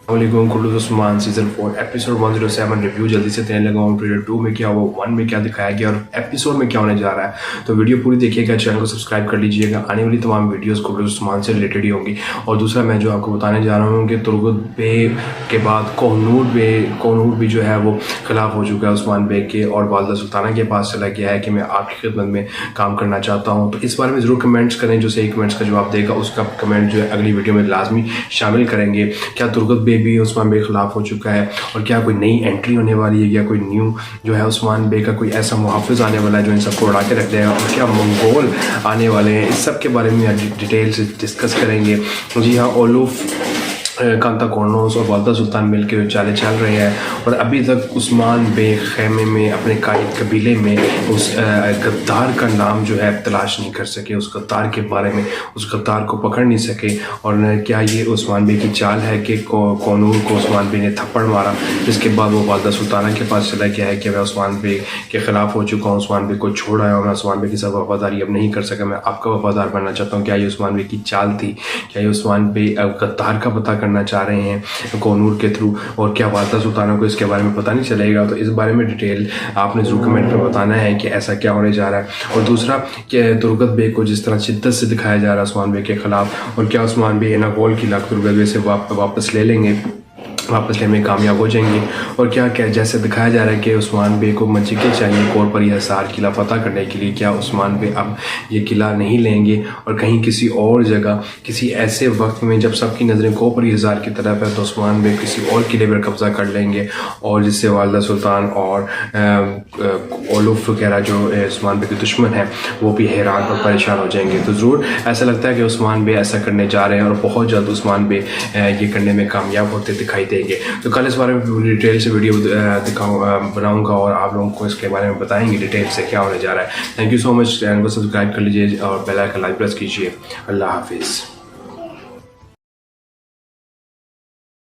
अलैकुम Kullu Usman season 4 episode 107 review जल्दी से देने लगा हूँ। ट्रेलर 2 में क्या हुआ, 1 में क्या दिखाया गया और एपिसोड में क्या होने जा रहा है। तो वीडियो पूरी देखिएगा, चैनल को सब्सक्राइब कर लीजिएगा। आने वाली तमाम वीडियोस कुल्लू उस्मान से रिलेटेड ही होंगी। और दूसरा मैं जो आपको बताने जा रहा हूँ कि तुर्गत बे के बाद कोहनूर भी जो है वो खिलाफ हो चुका है उस्मान बे के, और वालदा सुल्ताना के पास चला गया है कि मैं आपकी खिदमत में काम करना चाहता हूँ। तो इस बारे में ज़रूर कमेंट्स करें। जो सही कमेंट्स का जवाब देगा उसका कमेंट जो है अगली वीडियो में लाजमी शामिल करेंगे। क्या तुर्गत बे भी उस्मान बे के खिलाफ हो चुका है, और क्या कोई नई एंट्री होने वाली है, या कोई न्यू जो है उस्मान बे का कोई ऐसा मुहाफिज आने वाला है जो इन सबको उड़ा के रख देगा, और क्या मंगोल आने वाले हैं। इस सब के बारे में डिटेल से डिस्कस करेंगे। जी हाँ, ओलूफ कांता कॉर्नोस और वालदा सुल्तान मिल के चाले चल रहे हैं, और अभी तक उस्मान बे खेमे में अपने कायद कबीले में उस गद्दार का नाम जो है तलाश नहीं कर सके, उस गद्दार के बारे में उस गद्दार को पकड़ नहीं सके। और क्या ये उस्मान बे की चाल है कि कॉर्नूर को उस्मान बे ने थप्पड़ मारा, जिसके बाद वो वालदा सुल्ताना के पास चला गया है कि मैं उस्मान बे के ख़िलाफ़ हो चुका हूँ, उस्मान बे को छोड़ आया हूँ, मैं उस्मान बे की सब वफादारी अब नहीं कर सका, मैं आपका वफादार बनना चाहता हूँ। क्या ये उस्मान बे की चाल थी? क्या ये उस्मान बे गद्दार का पता करना चाह रहे हैं कोहनूर के थ्रू, और क्या वालदा सुल्ताना को इसके बारे में पता नहीं चलेगा? तो इस बारे में डिटेल आपने ज़रूर कमेंट में बताना है कि ऐसा क्या होने जा रहा है। और दूसरा कि तुर्गत बे को जिस तरह शिद्दत से दिखाया जा रहा है उस्मान बे के ख़िलाफ़, और क्या उस्मान बे इनागोल की लाख तुर्गत बे से वापस ले लेंगे, वापस लेने में कामयाब हो जाएंगे। और क्या जैसे दिखाया जा रहा है कि उस्मान बे को मंचिके चाहिए कोर पर हिसार किला फतह करने के लिए, क्या उस्मान बे अब ये किला नहीं लेंगे और कहीं किसी और जगह किसी ऐसे वक्त में जब सबकी नज़रें कोपर हिसार की तरफ है तो उस्मान बे किसी और किले पर कब्ज़ा कर लेंगे, और जिससे वालदा सुल्तान और ओलूफ वगैरह जो उस्मान बे के दुश्मन हैं वो भी हैरान और परेशान हो जाएंगे। तो ज़रूर ऐसा लगता है कि उस्मान बे ऐसा करने जा रहे हैं, और बहुत जल्द उस्मान बे ये करने में कामयाब होते दिखाई देंगे। तो कल इस बारे में डिटेल से वीडियो बनाऊंगा और आप लोगों को इसके बारे में बताएंगे डिटेल से क्या होने जा रहा है। Thank you so much. Channel को सब्सक्राइब कर लीजिए और बेल आइकन लाइक प्रेस कीजिए। अल्लाह हाफिज़।